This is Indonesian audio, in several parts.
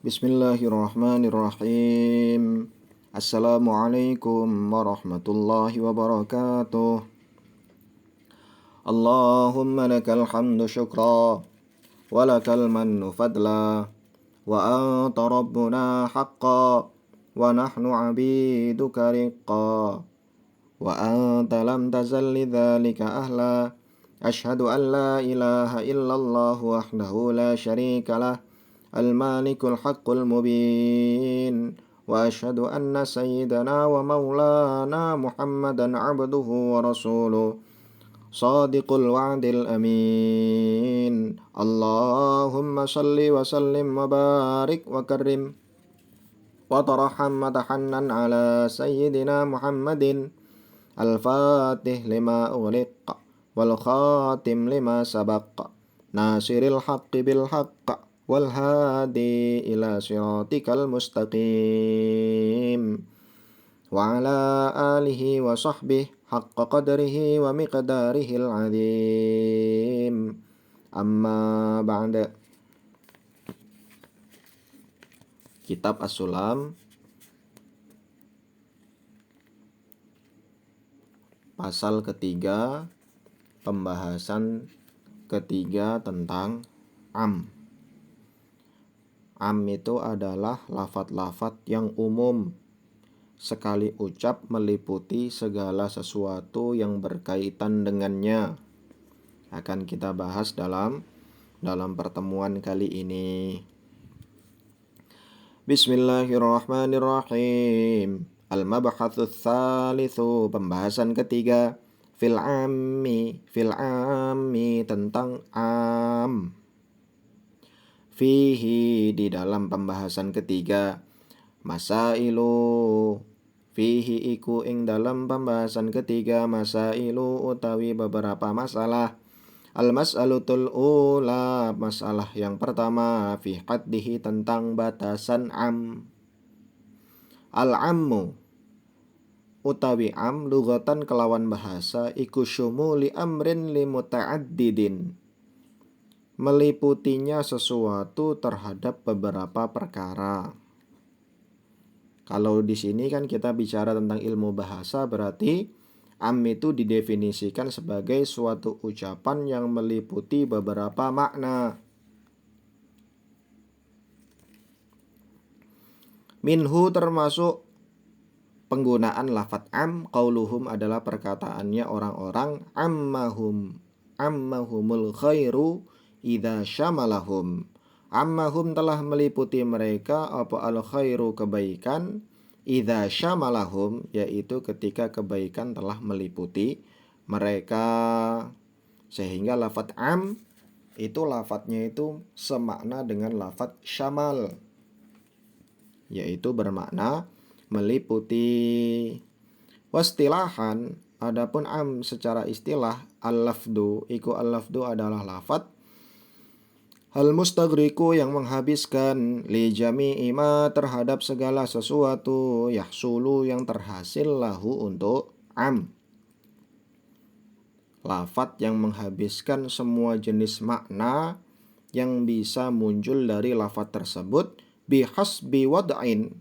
Bismillahirrahmanirrahim. Assalamualaikum warahmatullahi wabarakatuh. Allahumma lakal hamdu syukra wa lakal mannu fadla wa anta rabbuna haqqa wa nahnu abiduka riqqa wa anta lam tazal lidzalika ahla. Ashhadu an la ilaha illallah wahdahu la syarika lah al-malikul haqqul mubin wa asyhadu anna sayyidana wa maulana Muhammadan abduhu wa rasuluh sadiqul wa'dil amin. Allahumma salli wa sallim wa barik wa karim wa taraham wa tahannan ala sayyidina Muhammadin al-fatih lima ughliqa wal khatim lima sabaqa nasiril haqqi bil haqq wal hadi ila siratikal mustaqim wa ala alihi wa sahbihi haqqa qadrihi wa miqdarihil azim. Amma ba'da. Kitab As-Sulam pasal ketiga, pembahasan ketiga tentang am. Am itu adalah lafat-lafat yang umum, sekali ucap meliputi segala sesuatu yang berkaitan dengannya. Akan kita bahas dalam pertemuan kali ini. Bismillahirrahmanirrahim. Al-mabhatsus tsalitsu, pembahasan ketiga, fil ammi tentang am. Fihi, di dalam pembahasan ketiga, masailu, fihi iku ing dalam pembahasan ketiga, masailu utawi beberapa masalah. Al-mas'alutul ula, masalah yang pertama, fi haddihi tentang batasan am. Al-ammu utawi am lugatan kelawan bahasa iku syumuli amrin li muta'addidin, meliputinya sesuatu terhadap beberapa perkara. Kalau di sini kan kita bicara tentang ilmu bahasa, berarti am itu didefinisikan sebagai suatu ucapan yang meliputi beberapa makna. Minhu termasuk penggunaan lafadz am, qauluhum adalah perkataannya orang-orang, ammahumul khairu idza syamalahum. Ammahum telah meliputi mereka apa al khairu kebaikan, idza syamalahum yaitu ketika kebaikan telah meliputi mereka. Sehingga lafadz am itu lafadznya itu semakna dengan lafadz syamal, yaitu bermakna meliputi. Wastilahan, adapun am secara istilah, al-lafdu iku al-lafdu adalah lafadz al-mustaghriqu yang menghabiskan, li jami'i ma terhadap segala sesuatu, yahsulu yang terhasil lahu untuk am. Lafadz yang menghabiskan semua jenis makna yang bisa muncul dari lafadz tersebut, bihasbi wad'in,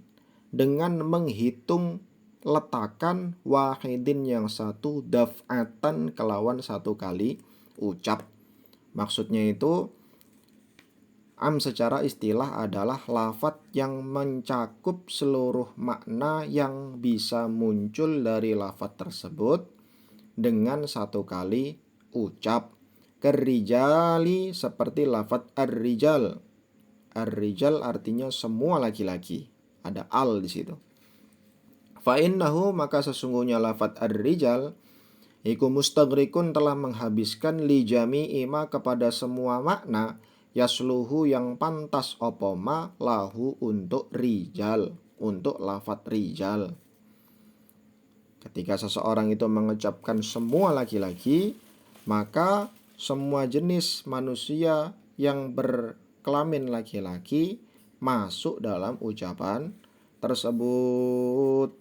dengan menghitung letakan, wahidin yang satu, daf'atan kelawan satu kali ucap. Maksudnya itu am secara istilah adalah lafadz yang mencakup seluruh makna yang bisa muncul dari lafadz tersebut dengan satu kali ucap. Kerijali, seperti lafadz ar-rijal. Ar-rijal artinya semua laki-laki, ada al di situ. Fa innahu, maka sesungguhnya lafadz ar-rijal iku mustaghrikun telah menghabiskan li jami'i ma kepada semua makna, yasluhu yang pantas opoma lahu untuk rijal, untuk lafadz rijal. Ketika seseorang itu mengucapkan semua laki-laki, maka semua jenis manusia yang berkelamin laki-laki masuk dalam ucapan tersebut.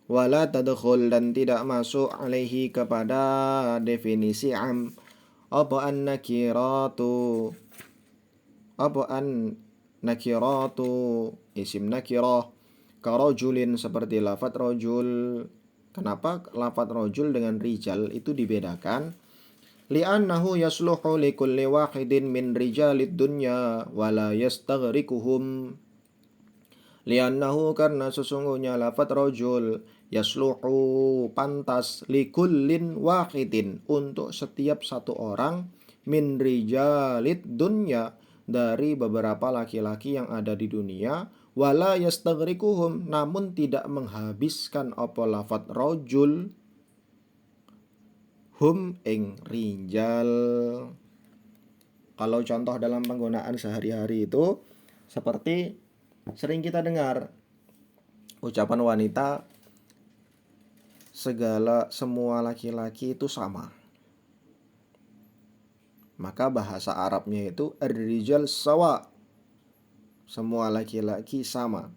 Wala tadkhul, dan tidak masuk alaihi kepada definisi am, apa an nakiratu, apa an nakiratu isim nakirah, karojulin seperti lafadz rojul. Kenapa lafadz rojul dengan rijal itu dibedakan? Li'annahu yasluhu likulli wahidin min rijalid dunya wala yastaghrikuhum. Li'annahu karena sesungguhnya lafadz rojul yasluhu pantas likullin wahidin untuk setiap satu orang min rijalid dunya dari beberapa laki-laki yang ada di dunia, wala yastaghrikuhum namun tidak menghabiskan apa lafadz rojul hum ing rijal. Kalau contoh dalam penggunaan sehari-hari itu seperti sering kita dengar ucapan wanita, semua laki-laki itu sama. Maka bahasa Arabnya itu ar-rijal sawa, semua laki-laki sama.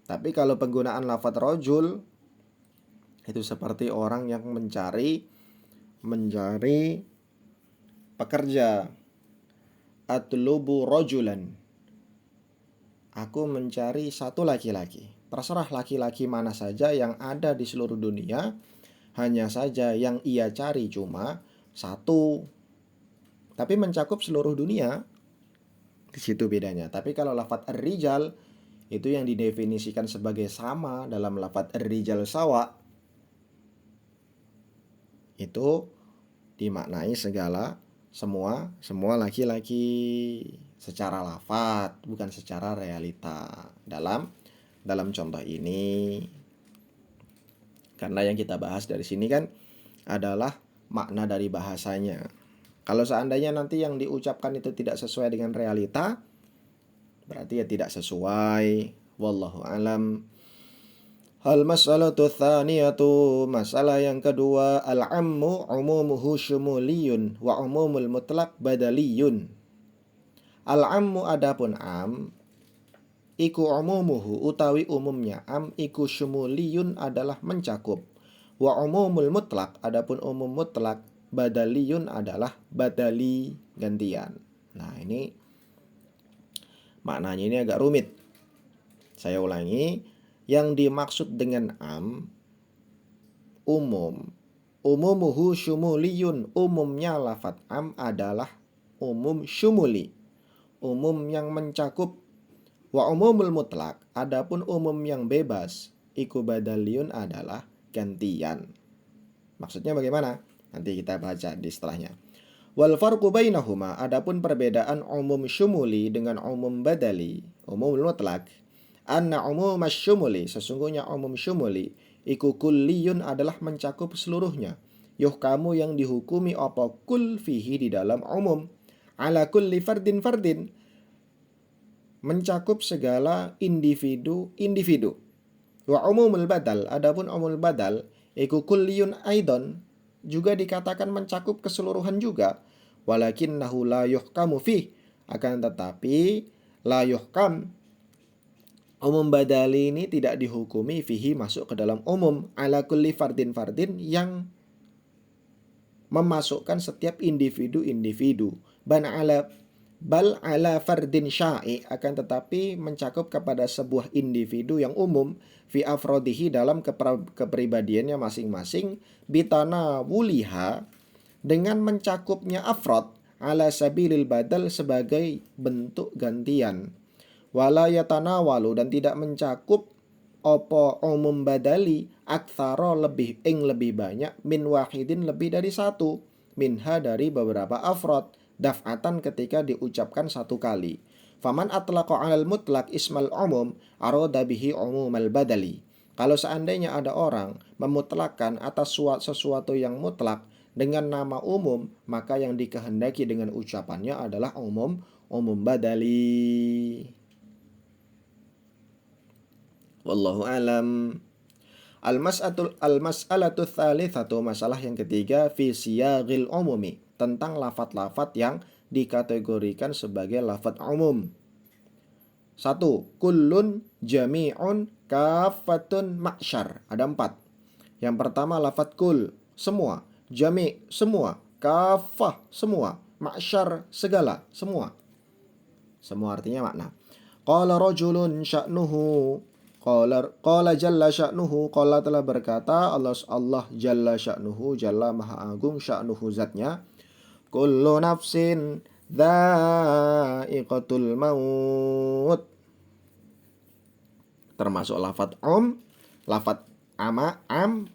Tapi kalau penggunaan lafadz rojul itu seperti orang yang mencari pekerja. Atlubu rojulan, aku mencari satu laki-laki. Terserah laki-laki mana saja yang ada di seluruh dunia, hanya saja yang ia cari cuma satu. Tapi mencakup seluruh dunia. Di situ bedanya. Tapi kalau lafadz ar-rijal itu yang didefinisikan sebagai sama dalam lafadz ar-rijal sawa, itu dimaknai semua laki-laki secara lafadz, bukan secara realita dalam contoh ini. Karena yang kita bahas dari sini kan adalah makna dari bahasanya. Kalau seandainya nanti yang diucapkan itu tidak sesuai dengan realita, berarti ya tidak sesuai. Wallahu alam. Al-mas'alatu tsaniyatu, masalah yang kedua, al-ammu umumuhu syumuliyun wa umumul mutlaq badaliyun. Al-ammu adapun am, iku umumuhu utawi umumnya am iku syumuliyun adalah mencakup. Wa umumul mutlaq adapun umum mutlak badaliyun adalah badali gantian. Nah, ini maknanya ini agak rumit. Saya ulangi. Yang dimaksud dengan am, umum. Umumuhu syumuliyun, umumnya lafadz am adalah umum syumuli, umum yang mencakup. Wa umumul mutlak, adapun umum yang bebas, iku badaliyun adalah gantian. Maksudnya bagaimana? Nanti kita baca di setelahnya. Wal farqu bainahuma, adapun perbedaan umum syumuli dengan umum badali, umumul mutlak. Anna umum syumuli, sesungguhnya umum syumuli iku kulliyun adalah mencakup seluruhnya. Yuhkamu yang dihukumi apa kul fihi di dalam umum. Ala kulli fardin fardin, mencakup segala individu. Wa umumul badal, adapun umumul badal iku kulliyun aidon, juga dikatakan mencakup keseluruhan juga. Walakinnahu la yuhkamu fih, akan tetapi la yuhkam, umum badali ini tidak dihukumi fihi masuk ke dalam umum ala kulli fardin yang memasukkan setiap individu. Bal ala fardin sya'i, akan tetapi mencakup kepada sebuah individu yang umum fi afrodihi dalam kepribadiannya masing-masing, bitana wuliha dengan mencakupnya afrod ala sabilil badal sebagai bentuk gantian. Wala yatanawalu, dan tidak mencakup opo umum badali aktsara lebih banyak min wahidin lebih dari satu, minha dari beberapa afrod, daf'atan ketika diucapkan satu kali. Faman atlaqa 'alal mutlaq ismal umum arada bihi umumal badali. Kalau seandainya ada orang memutlakkan atas sesuatu yang mutlak dengan nama umum, maka yang dikehendaki dengan ucapannya adalah umum badali. Wallahu alam. Al-mas'alatu tsalitsatu, masalah yang ketiga, fi siyagil umumi, tentang lafadz-lafadz yang dikategorikan sebagai lafadz umum. 1. Kullun, jami'un, kafatun, ma'syar. Ada 4. Yang pertama lafadz kul, semua. Jami', semua. Kafah, semua. Ma'syar, segala, semua. Semua artinya makna. Qala rajulun sya'nuhu, qala jalla sya'nuhu, qala telah berkata Allah jalla sya'nuhu, jalla maha agung, sya'nuhu zatnya, kullu nafsin dha'iqatul maut. Termasuk lafadz lafadz am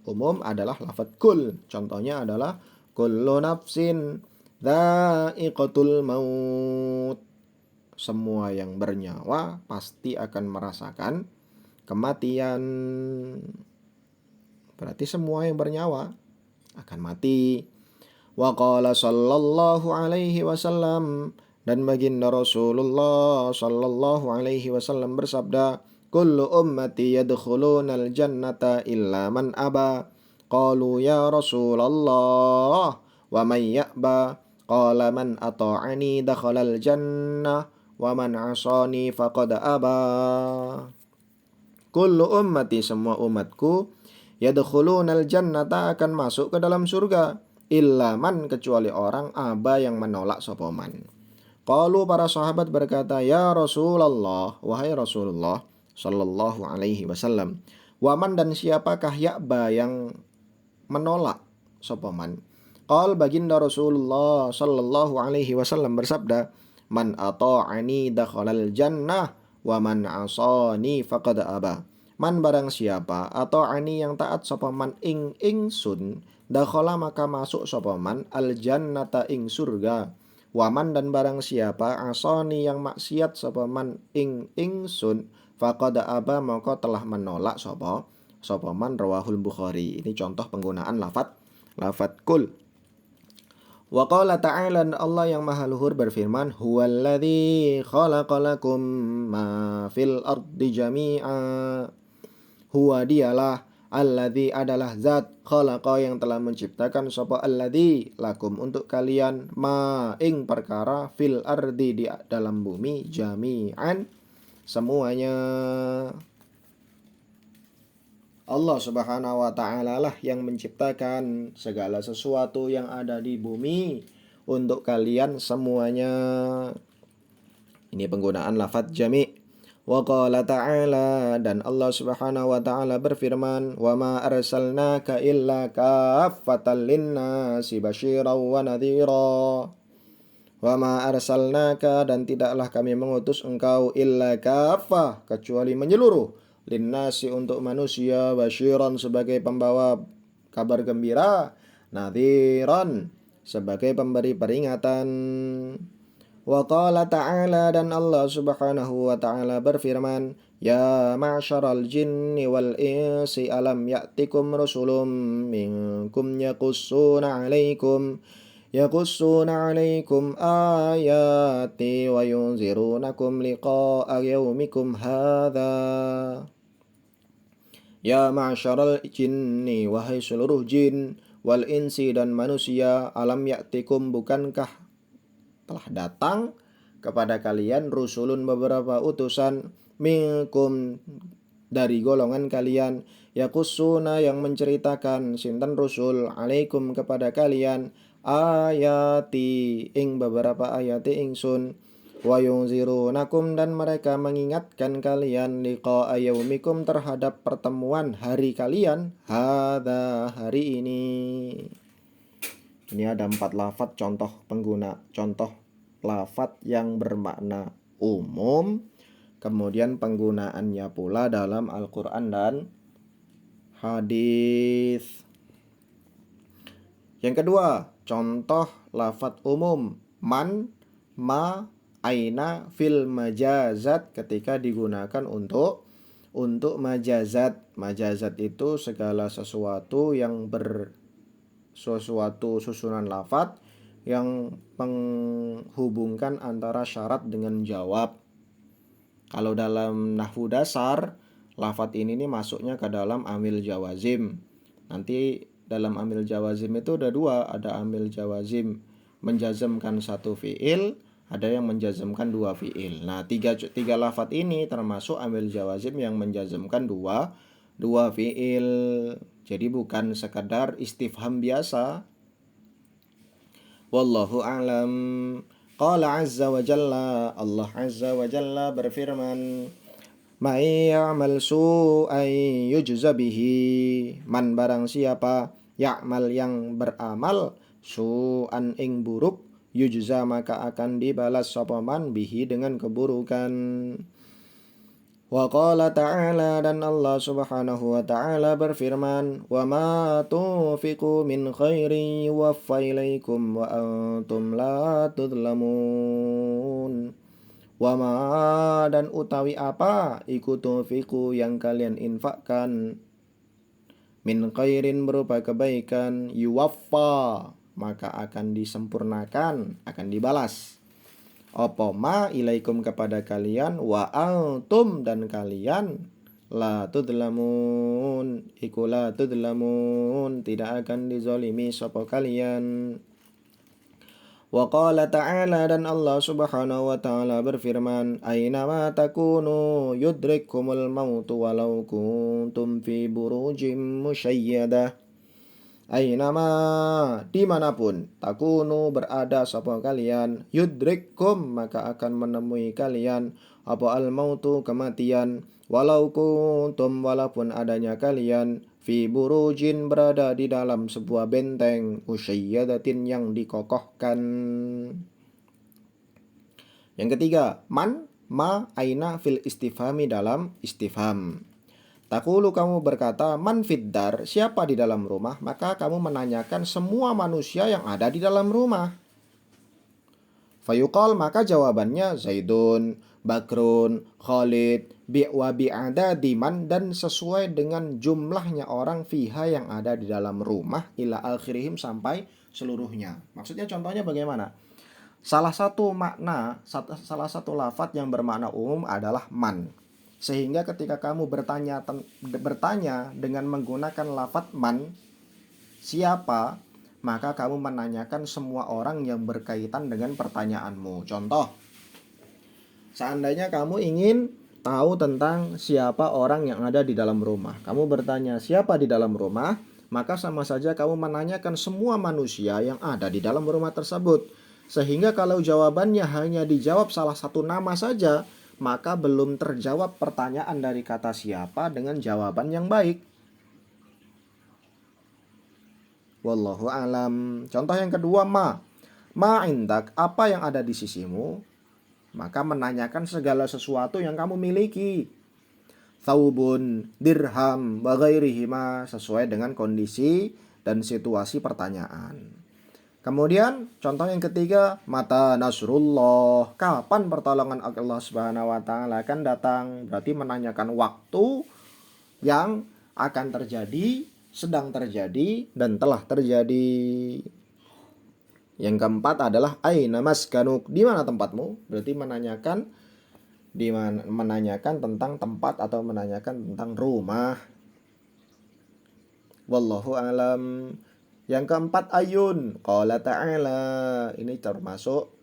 umum adalah lafadz kul. Contohnya adalah kullu nafsin dha'iqatul maut. Semua yang bernyawa pasti akan merasakan kematian. Berarti semua yang bernyawa akan mati. Wa qala sallallahu alaihi wasallam, dan baginda Rasulullah sallallahu alaihi wasallam bersabda, kullu ummati yadkhulunal jannata illa man aba. Qalu ya Rasulullah wa man ya'ba? Qala man ata'ani dakhalal jannah wa man asani faqad aba. Kullu ummati, semua umatku, yadkhulunal jannata, akan masuk ke dalam surga, illa man, kecuali orang, aba, yang menolak sapa man. Qalu, para sahabat berkata, ya Rasulullah, wahai Rasulullah sallallahu alaihi wasallam, waman, dan siapakah ya'ba, yang menolak sapa man? Qal, baginda Rasulullah sallallahu alaihi wasallam bersabda, man ata'ani dakhalal jannah wa man asani faqad aba. Man, barang siapa, ata'ani, yang taat sapa man ingsun, dakhala, maka masuk sapa man al jannata, ing surga. Waman, dan barang siapa, asani, yang maksiat sapa man ingsun, faqad aba, maka telah menolak sapa man. Rawahul Bukhari. Ini contoh penggunaan lafadz kul. Wa qala ta'ala, Allah yang maha luhur berfirman, huwallazi khalaqalakum ma fil ardi jami'a. Huwa, dialah, alladzi, adalah zat, khalaqa, yang telah menciptakan, sapa alladzi, lakum, untuk kalian, ma, ing perkara, fil ardi, di dalam bumi, jami'an, semuanya. Allah subhanahu wa ta'ala lah yang menciptakan segala sesuatu yang ada di bumi untuk kalian semuanya. Ini penggunaan lafadz jami'. Wa qala ta'ala, dan Allah subhanahu wa ta'ala berfirman, wa ma arsalnaka illa kaffatan linnasi basyiran wa nadhira. Wa ma arsalnaka, dan tidaklah kami mengutus engkau, illa kaffah, kecuali menyeluruh, linnasi, untuk manusia, basyiran, sebagai pembawa kabar gembira, nadhiran, sebagai pemberi peringatan. Wa qala ta'ala, dan Allah subhanahu wa ta'ala berfirman, ya ma'syaral jinni wal insi alam ya'tikum rusulun minkum yaqussuna alaikum ayati wa yunzirunakum liqa'a yaumikum hadha. Ya ma'syaral jinni, wahai seluruh jin, wal insi, dan manusia, alam ya'tikum, bukankah telah datang kepada kalian, rusulun, beberapa utusan, minkum, dari golongan kalian, yaqussuna, yang menceritakan, sinten rusul, alaikum, kepada kalian, ayati, ing beberapa ayati ingsun, wa yunzirunakum, dan mereka mengingatkan kalian, liqa'a yaumikum, terhadap pertemuan hari kalian, hadza, hari ini. Ini ada 4 lafadz contoh lafadz yang bermakna umum, kemudian penggunaannya pula dalam Al-Quran dan hadis. Yang kedua, contoh lafadz umum, man, ma, aina, fil majazat, ketika digunakan untuk majazat. Majazat itu segala sesuatu yang sesuatu susunan lafadz yang menghubungkan antara syarat dengan jawab. Kalau dalam nahwu dasar, lafadz ini nih masuknya ke dalam amil jawazim. Nanti dalam amil jawazim itu ada 2, ada amil jawazim menjazmkan 1 fiil, ada yang menjazmkan 2 fiil. Nah, tiga lafadz ini termasuk amil jawazim yang menjazmkan 2 fiil. Jadi bukan sekadar istifham biasa. Wallahu a'lam. Qala azza wa jalla, Allah azza wa jalla berfirman, "May ya'mal su'an yujza bihi." Man barang siapa ya'mal yang beramal su'an ing buruk, yujza maka akan dibalas sapa man bihi dengan keburukan. Wa qala ta'ala, dan Allah subhanahu wa ta'ala berfirman, "Wa ma tunfiqu min khairin yuwaffa ilaikum wa antum la tudlamun." Wa ma, dan utawi apa, iku tunfiqu yang kalian infakkan, min khairin berupa kebaikan, yuwaffa maka akan disempurnakan, akan dibalas. Apa ma ilaikum kepada kalian, wa antum dan kalian la tudlamun iku la tudlamun tidak akan dizalimi sapa kalian. Wa qala ta'ala, dan Allah subhanahu wa ta'ala berfirman, "Aina ma takunu yudrikkumul mautu walau kuntum fi burujim musyayyadah." Ainama, dimanapun, takunu berada sapa kalian, yudrikkum maka akan menemui kalian, apa al-mautu kematian, walau kuntum walaupun adanya kalian, fi burujin berada di dalam sebuah benteng, usyayyadatin yang dikokohkan. Yang ketiga, man, ma, aina fil istifhami dalam istifham. Takulu kamu berkata, man fiddar, siapa di dalam rumah, maka kamu menanyakan semua manusia yang ada di dalam rumah. Fayuqal, maka jawabannya Zaidun, Bakrun, Khalid, wa bi'adadi man, dan sesuai dengan jumlahnya orang fiha yang ada di dalam rumah, ila akhirihim sampai seluruhnya. Maksudnya contohnya bagaimana? Salah satu lafadz yang bermakna umum adalah man. Sehingga ketika kamu bertanya dengan menggunakan lafadz man, siapa, maka kamu menanyakan semua orang yang berkaitan dengan pertanyaanmu. Contoh, seandainya kamu ingin tahu tentang siapa orang yang ada di dalam rumah, kamu bertanya siapa di dalam rumah, maka sama saja kamu menanyakan semua manusia yang ada di dalam rumah tersebut. Sehingga kalau jawabannya hanya dijawab salah satu nama saja, maka belum terjawab pertanyaan dari kata siapa dengan jawaban yang baik. Wallahu alam. Contoh yang kedua, ma indak, apa yang ada di sisimu, maka menanyakan segala sesuatu yang kamu miliki. Thawbun, dirham, wa ghairihima, sesuai dengan kondisi dan situasi pertanyaan. Kemudian contoh yang ketiga, mata nasrullah, kapan pertolongan Allah Subhanahu wa taala akan datang, berarti menanyakan waktu yang akan terjadi, sedang terjadi, dan telah terjadi. Yang keempat adalah aina maskanuk, di mana tempatmu, berarti menanyakan tentang tempat atau menanyakan tentang rumah. Wallahu alam. Yang keempat, ayun, qala ta'ala, ini termasuk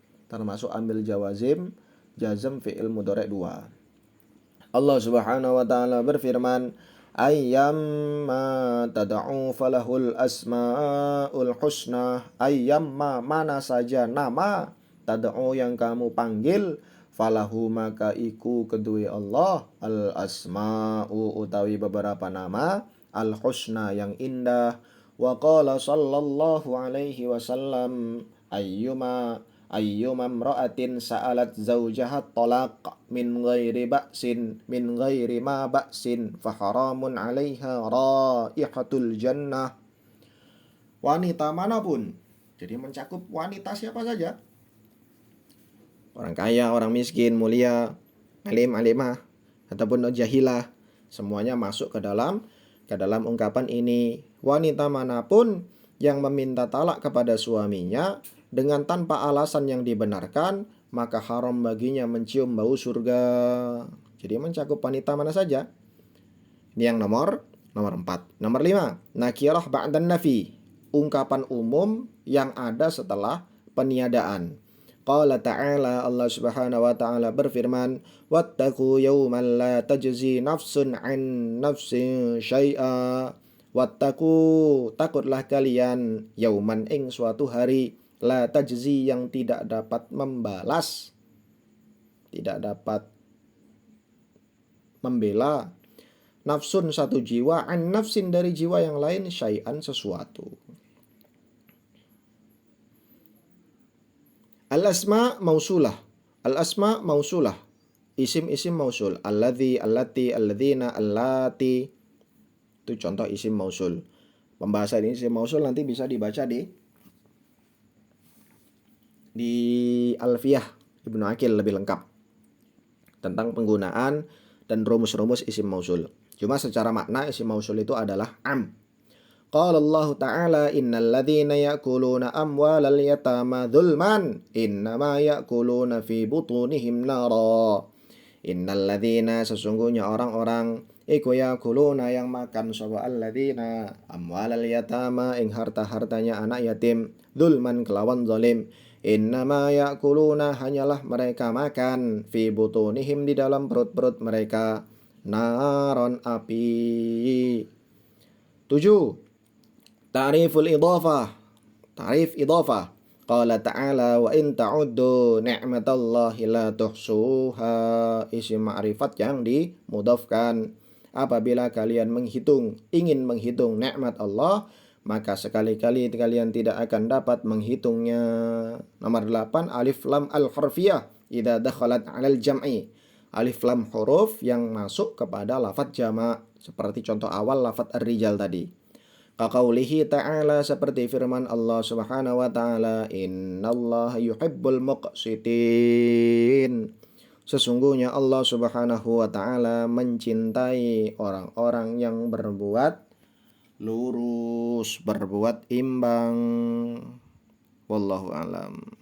ambil jawazim, jazm fi'il mudhari' 2. Allah Subhanahu wa ta'ala berfirman, ayyamma tad'u falahul asmaul husna. Ayyamma, mana saja nama, tad'u yang kamu panggil, falahu maka iku kedua Allah, al asma'u utawi beberapa nama, al husna yang indah. Wa qala sallallahu alaihi wasallam, ayyuma imra'atin sa'alat zawjaha talaq min ghairi ma ba'sin fa haramun 'alaiha raihatul jannah. Wanita manapun, jadi mencakup wanita siapa saja, orang kaya, orang miskin, mulia, alim, alimah, ataupun jahilah, semuanya masuk ke dalam ungkapan ini. Wanita manapun yang meminta talak kepada suaminya dengan tanpa alasan yang dibenarkan, maka haram baginya mencium bau surga. Jadi mencakup wanita mana saja. Ini yang nomor 4. Nomor 5, nakirah ba'dan nafi, ungkapan umum yang ada setelah peniadaan. Qala ta'ala, Allah Subhanahu wa ta'ala berfirman, wattaqu yawman la tajzi nafsun an nafsin syai'a. Wattaqu, takutlah kalian, yauman ing suatu hari, la tajzi yang tidak dapat membalas, tidak dapat membela, nafsun satu jiwa, an nafsin dari jiwa yang lain, syai'an sesuatu. Al-asma mausulah. Al-asma mausulah. Isim-isim mausul. Alladzi, allati, alladzina, allati. Itu contoh isim mausul. Pembahasan isim mausul nanti bisa dibaca di Alfiyah Ibnu Aqil lebih lengkap tentang penggunaan dan rumus-rumus isim mausul. Cuma secara makna isim mausul itu adalah am. Qala Allah Ta'ala innal ladzina ya'kuluna amwalal yatama dzulman innama ya'kuluna fi butunihim nara. Innal ladzina sesungguhnya orang-orang iku ya'kuluna yang makan sapa alladzina amwalal yatama ing harta-hartanya anak yatim dzulman kelawan zalim. Innama ya'kuluna hanyalah mereka makan fi butunihim di dalam perut-perut mereka naron api. 7. Ta'riful idhafah. Ta'rif idhafah. Qala ta'ala wa in ta'uddu ni'matallahi la tuhsuha. Isim ma'rifat yang dimudhafkan. Apabila kalian ingin menghitung nikmat Allah, maka sekali-kali kalian tidak akan dapat menghitungnya. Nomor 8, alif lam al-harfiyah idza dakhalat 'alal jam'i. Alif lam huruf yang masuk kepada lafaz jamak, seperti contoh awal lafaz ar-rijal tadi. Kaqaulihi ta'ala seperti firman Allah Subhanahu wa ta'ala, innallaha yuhibbul muqsitin. Sesungguhnya Allah Subhanahu wa ta'ala mencintai orang-orang yang berbuat lurus, berbuat imbang. Wallahu alam.